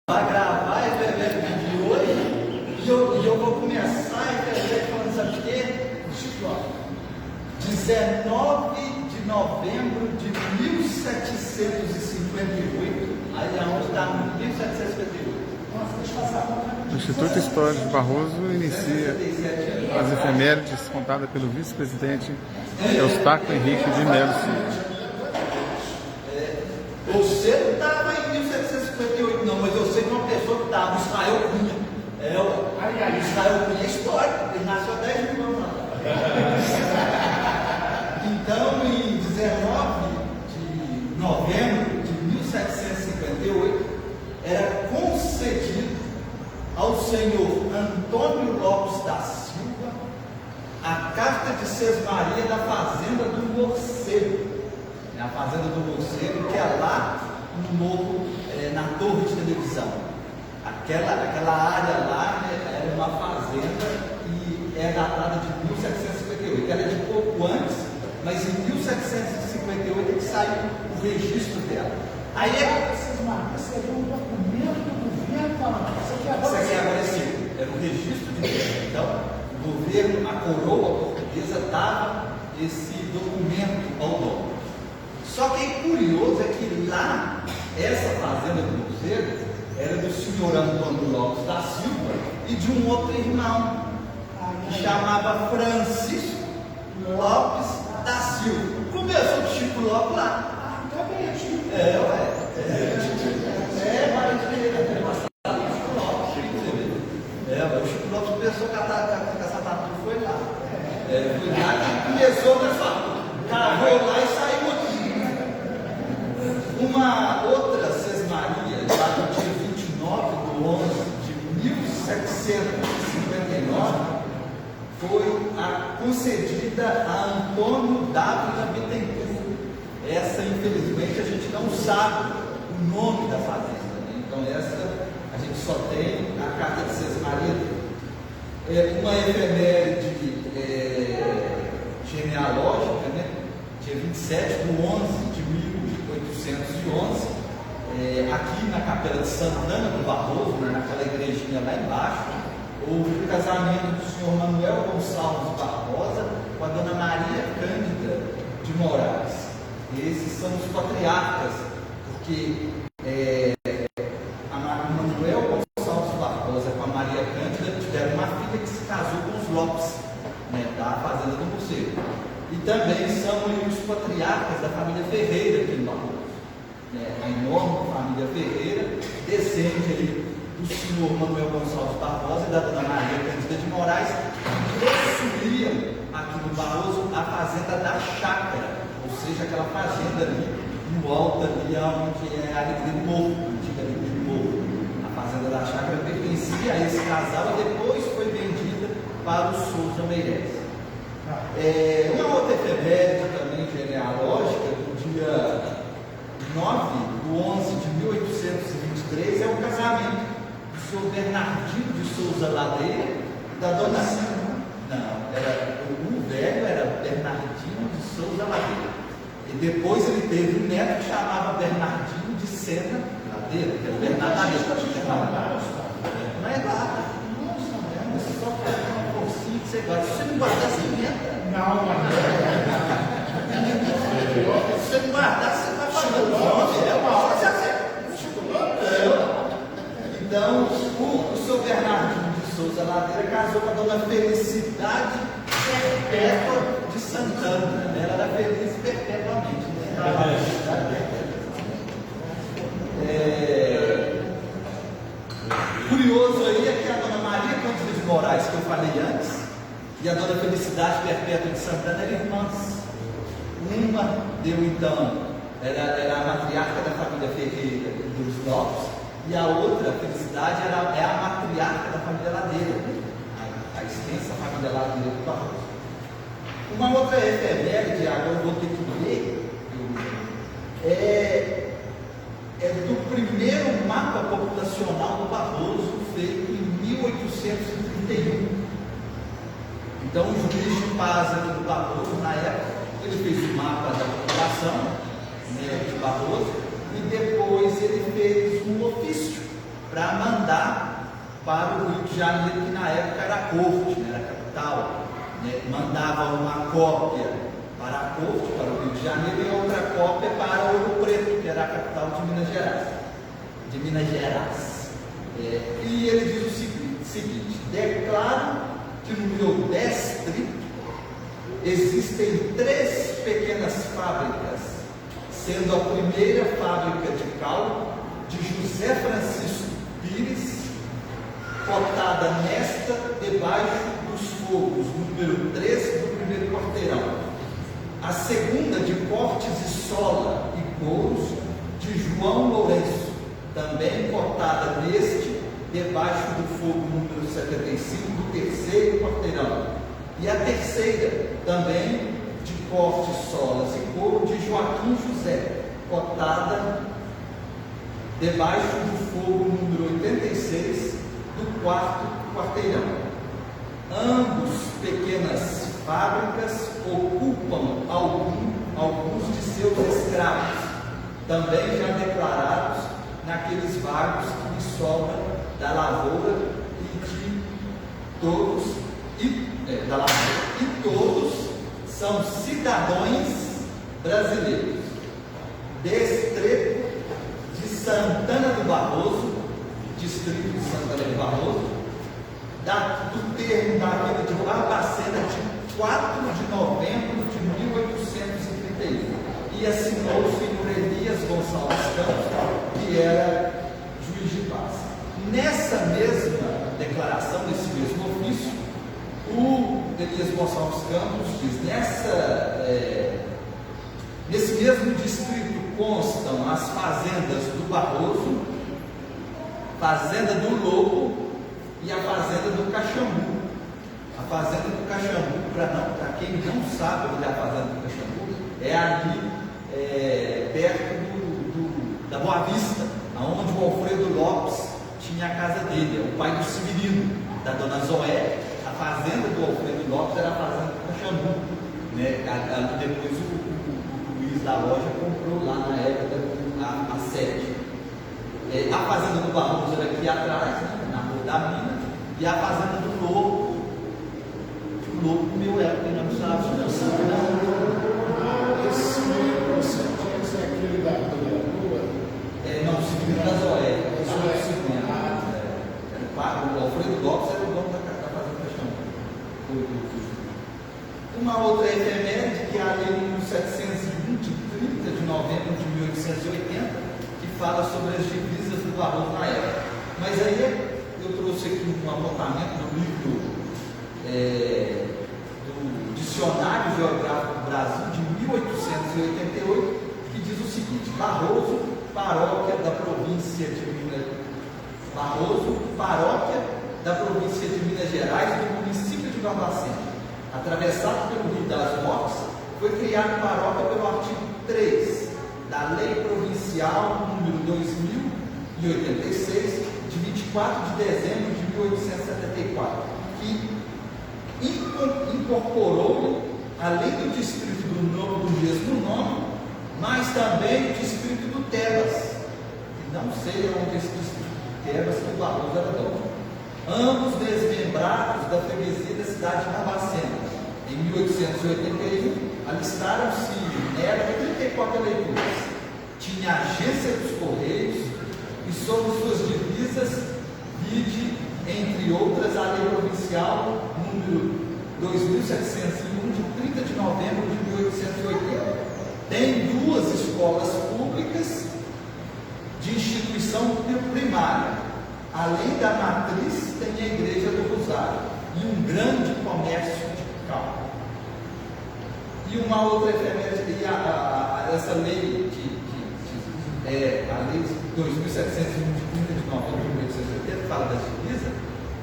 Vai gravar efeméride de hoje e eu vou começar a efeméride falando, sabe o quê? 19 de novembro de 1758. Aí aonde está 1758? O Instituto Histórico de Barroso inicia as efemérides contadas pelo vice-presidente Eustáquio Henrique de Melo Silva. Você não estava em 1758 não, mas eu sei que uma pessoa que estava, Israel Cunha. Israel Cunha é histórico, ele nasceu há 10 mil anos lá. Então, em 19 de novembro de 1758, era concedido ao senhor Antônio Lopes da Silva a carta de sesmaria da Fazenda do Morcego. A Fazenda do Morcego, que é lá no morro, na torre de televisão. Aquela área lá, né, era uma fazenda e é datada de 1758. Ela é de pouco antes, mas em 1758 é que saiu o registro dela. Aí seria um documento do governo falando. Isso aqui agora é sim, era um registro de terra. Então, o governo, a coroa portuguesa, dava esse documento ao dono. Só que é curioso é que lá, essa fazenda do Morcego era do senhor Antônio Lopes da Silva e de um outro irmão, que chamava Francisco Lopes da Silva. Começou o Chico Lopes lá. Tá bem, Chico. O Chico Lopes começou a caçar tatu, foi lá. Foi lá que começou a cavou lá e saiu aqui. Uma outra sesmaria, lá no dia 29 de 11 de 1759, foi concedida a Antônio Dávila Bittencourt. Essa, infelizmente, a gente não sabe o nome da fazenda, né? Então, essa a gente só tem a carta de sesmaria dele. Uma efeméride genealógica, né? Dia 27 de 11 de 1811, aqui na Capela de Santana do Barroso, naquela igrejinha lá embaixo, houve o casamento do senhor Manuel Gonçalves Barbosa com a dona Maria Cândida de Moraes. Esses são os patriarcas, porque a Manuel Gonçalves Barbosa com a Maria Cândida tiveram uma filha que se casou com os Lopes, né, da Fazenda do Morcego. E também são os patriarcas da família Ferreira aqui no Barroso. A enorme família Ferreira descende ali do senhor Manuel Gonçalves Barbosa e da dona Maria Cândida de Moraes, que possuíam aqui no Barroso a fazenda da Chácara, ou seja, aquela fazenda ali no alto, ali onde é a Alegria do Morro, a antiga Alegria do Morro. A fazenda da Chácara pertencia a esse casal e depois foi vendida para o Souza Meireles. Uma outra efeméride também genealógica, do dia 9 de 11 de 1823, é o casamento do senhor Bernardino de Souza Ladeira e da dona Silva. Não, o velho era Bernardino de Souza Ladeira. E depois ele teve um neto que chamava Bernardino de Sena Ladeira, que era o Bernardo Ladeira. Não é data. Você só faz uma forcinha que você gosta. Se você não guardar, você inventa. Não. Se você não guardar, você vai fazer o nome. Então, o seu Bernardino de Souza Ladeira casou com a dona Felicidade Perpétua de Santana. Ela era feliz perpetuamente. Curioso aí é que a dona Maria Cândida de Moraes, que eu falei antes, e a dona Felicidade Perpétua de Santana eram irmãs. Uma deu então, era a matriarca da família Ferreira dos Lopes, e a outra, a Felicidade, é a matriarca da família Ladeira, a extensa família Ladeira do Barroso. Uma outra efeméride, agora eu vou ter que ler, é do primeiro mapa populacional do Barroso, feito em 1831. Então, o juiz de paz aqui do Barroso, na época, ele fez o mapa da população, né, de Barroso, e depois ele fez um ofício para mandar para o Rio de Janeiro, que na época era a corte, né, era a capital, né, mandava uma cópia para a corte, para o Rio de Janeiro, e outra cópia para Ouro Preto, que era a capital de Minas Gerais. E ele diz o seguinte: declaro que no meu distrito existem 3 pequenas fábricas, sendo a primeira fábrica de cal de José Francisco Pires, cotada nesta debaixo dos fogos, número 3 do primeiro quarteirão. A segunda de cortes e sola e couros de João Lourenço, também cotada neste, debaixo do fogo, número 75 do terceiro quarteirão. E a terceira, também de cortes, solas e couro de Joaquim José, cotada debaixo do fogo, número 86 do quarto quarteirão. Ambos pequenas fábricas ocupam alguns de seus escravos, também já declarados naqueles vagos que lhes sobram da lavoura e todos são cidadãos brasileiros. Distrito de Santana do Barroso, distrito de Santana do Barroso, do termo da vida de Barbacena, de 4 de novembro de 1831, e assinou o senhor Elias Gonçalves Campos, que era juiz de paz. Nessa mesma declaração, nesse mesmo ofício, o Elias Gonçalves Campos diz: nesse mesmo distrito constam as fazendas do Barroso, fazenda do Lobo e a fazenda do Caxambu. A fazenda do Caxambu, para quem não sabe onde é a fazenda do Caxambu, é ali perto da Boa Vista, onde o Alfredo Lopes tinha a casa dele, o pai do Severino, da dona Zoé. A fazenda do Alfredo Lopes era a fazenda do Caxambu, né? Depois o Luiz da Loja comprou lá na época a sede. A fazenda do Barroso era aqui atrás, né, na Rua da Mina, e a fazenda do Lobo. O Lobo meu época não sabe, não sabe nada. Esse você tinha que ser aquele da Rua. Não, o Severino da Zoé. O Alfredo Lopes era o dono da fazenda do Caxambu. Uma outra efeméride, que é a lei número 720, de 30 de novembro de 1880, que fala sobre as divisas do Barroso na época. Mas aí eu trouxe aqui um apontamento do livro do Dicionário Geográfico do Brasil, de 1888, que diz o seguinte: Barroso, paróquia da província de Minas Gerais, do município de Barbacena, atravessado pelo Rio das Mortes, foi criada paróquia pelo artigo 3 da Lei Provincial número 2086, de 24 de dezembro de 1874, que incorporou, além do distrito do mesmo nome, mas também o distrito do Tebas, que não sei onde esse distrito do Tebas, que o Barroso era dono. Ambos desmembrados da freguesia da cidade de Barbacena. Em 1881, alistaram-se nela 34 eleitores. Tinha a agência dos Correios e, sob suas divisas, vide, entre outras, a lei provincial número 2701, de 30 de novembro de 1880. Tem 2 escolas públicas de instituição primária. Além da matriz, tem a Igreja do Rosário e um grande comércio de cal. E uma outra efeméride, essa lei, a lei 2701 de 30 de novembro de 1880, que fala da divisa,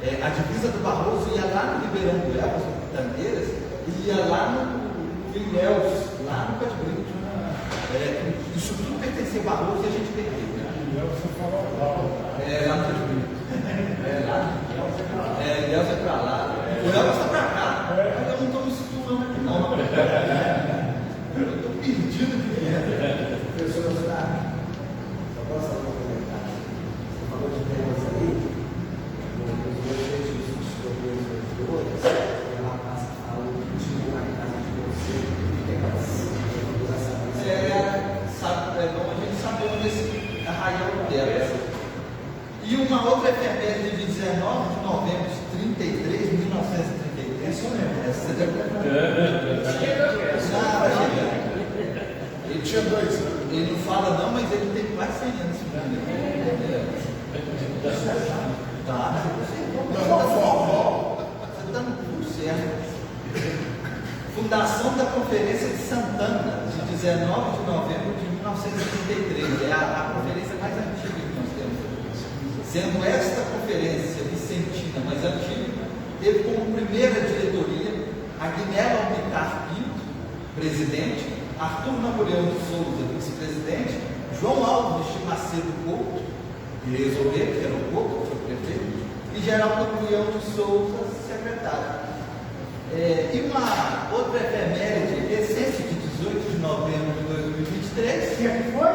a divisa do Barroso ia lá no Ribeirão do Elvas, no Pitangeiras, e ia lá no Ilhéus, lá no Pé de Brito. Isso tudo pertencia ao Barroso e a gente perdeu. Você falou Lá no Pé de Brito. Ilhéus é pra lá, o Elvas está pra cá. Eu não estou me situando aqui, não. Eu estou perdido de dentro. Pessoas da. Só posso falar um comentário? Você falou de Deus. E uma outra efeméride de 19 de novembro de 33, 1933. Isso mesmo. Essa chega. Ele tinha 2 anos. Ele não fala não, mas ele tem quase 100 anos. Tá. Você está no curso certo. Fundação da Conferência de Santana, de 19 de novembro de 1933. É a conferência mais antiga que nós temos. Sendo esta conferência vicentina mais antiga, teve como primeira diretoria Agnello Alpicar Pinto, presidente, Arthur Napoleão de Souza, vice-presidente, João Alves de Macedo Couto, de Resolver, que era o Couto, que foi o prefeito, e Geraldo Napoleão de Souza, secretário. E uma outra efeméride recente, de 18 de novembro de 2023. Que foi?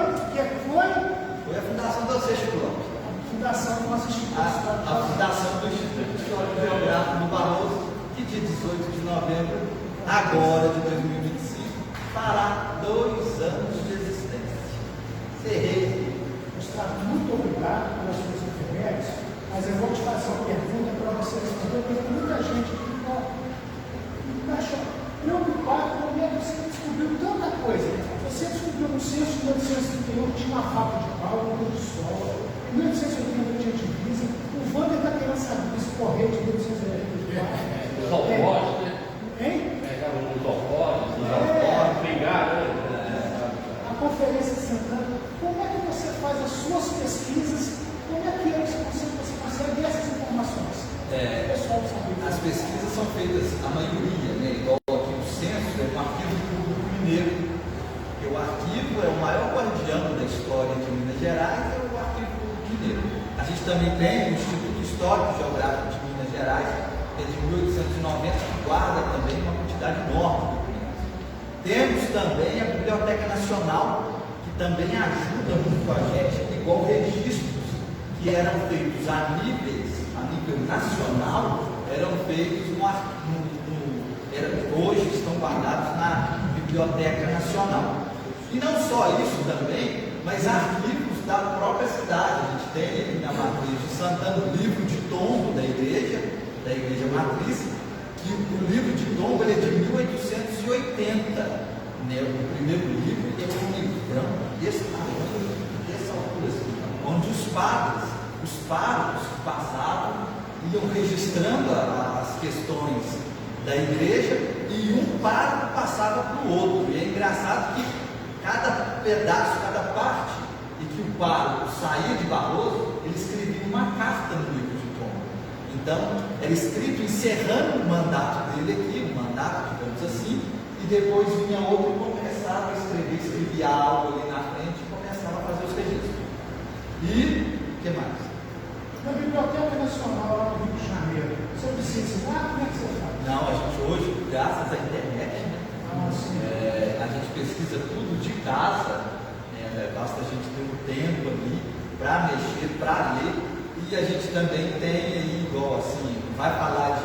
Foi a fundação do Seixo Bloco. A fundação do nosso Instituto. A fundação do Instituto Histórico Geográfico do Barroso, que dia 18 de novembro, agora de 2025, fará 2 anos de existência. Cerrei. Gustavo, muito obrigado pelas suas efemérides, mas eu vou te fazer uma pergunta para você responder, porque muita gente fica preocupado com o medo de você descobriu tanta coisa. Você descobriu no censo de 1831 que tinha uma fábrica de pau, um pôr do sol. Em 1881 tinha divisa. O Wander está querendo saber desse correio de 1884. Os alforjes, né? Hein? Os alforjes, brigaram, né? A Conferência de Santana. Como é que você faz as suas pesquisas? Como é que você consegue essas informações? Pessoal, As pesquisas são feitas, a maioria, né, igual aqui o censo, é um arquivo público mineiro, porque o arquivo é o maior guardião da história de Minas Gerais, é o arquivo público mineiro. A gente também tem o Instituto Histórico e Geográfico de Minas Gerais, que é de 1890, que guarda também uma quantidade enorme de documentos. Temos também a Biblioteca Nacional, que também ajuda muito a gente, igual registros que eram feitos a nível nacional, eram feitos hoje estão guardados na Biblioteca Nacional. E não só isso também, mas arquivos da própria cidade. A gente tem aqui na Matriz de Santana o livro de tombo da igreja Matriz, que o livro de tombo é de 1880, né? O primeiro livro é um livrão desse tamanho, dessa altura, assim, onde os párocos que passavam iam registrando as questões da igreja e um pároco passava para o outro. E é engraçado que cada pedaço, cada parte, e que o pároco saía de Barroso, ele escrevia uma carta no livro de tombo. Então, era escrito encerrando o mandato dele aqui, o mandato, digamos assim, e depois vinha outro e começava a escrevia algo ali na frente e começava a fazer os registros. E o que mais? Na Biblioteca Nacional, lá no Rio de Janeiro, você precisa ensinar? Como é que você faz? Não, a gente hoje, graças à internet, né, a gente pesquisa tudo de casa, né, basta a gente ter um tempo ali para mexer, para ler, e a gente também tem aí, igual assim, vai falar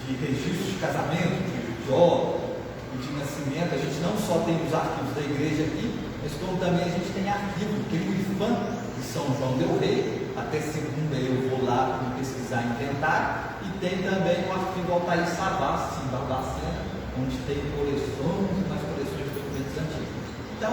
de registro de casamento, de óbito e de nascimento. A gente não só tem os arquivos da igreja aqui, mas como também a gente tem arquivo, tem o IFAM de São João del Rei. Até segunda eu vou lá pesquisar inventário, e tem também o arquivo Altair Savassi, em Barbacena, onde tem coleções e mais coleções de documentos antigos. Então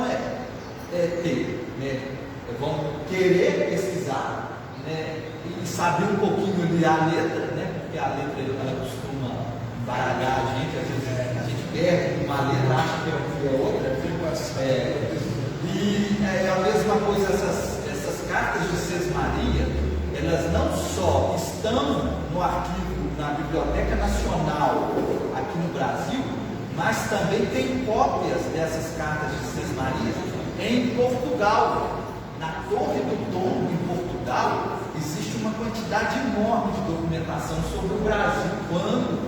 vão querer pesquisar, né, e saber um pouquinho ali a letra, né, porque a letra ela costuma embaralhar a gente, às vezes a gente perde uma letra, acha que é outra. E é a mesma coisa essas cartas de Sesmaria, elas não só estão no arquivo, na Biblioteca Nacional aqui no Brasil, mas também tem cópias dessas cartas de Sesmaria em Portugal. Na Torre do Tombo, em Portugal, existe uma quantidade enorme de documentação sobre o Brasil, quando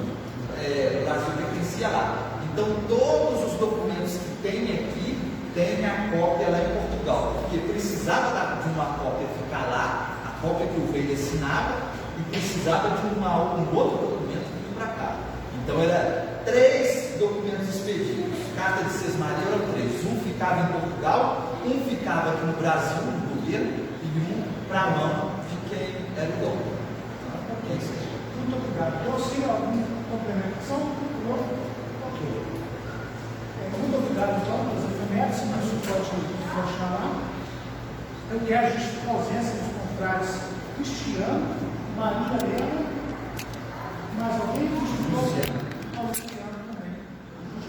o Brasil pertencia lá. Então, todos os documentos que tem aqui, tem a cópia lá em Portugal, porque precisava de uma cópia ficar lá, a cópia que o rei assinava, e precisava de um outro documento vir para cá. Então, era 3 documentos expedidos. Carta de Sesmaria eram 3. Um ficava em Portugal, um ficava aqui no Brasil, no governo, e um para a mão de quem era o dom. Ok. Muito obrigado. Eu sei alguma complementação? Ok. Muito obrigado, então, pelas efemérides, mas isso pode chamar. Eu quero justificar a ausência dos confrades Cristiano, Maria Helena, mais alguém que justificou?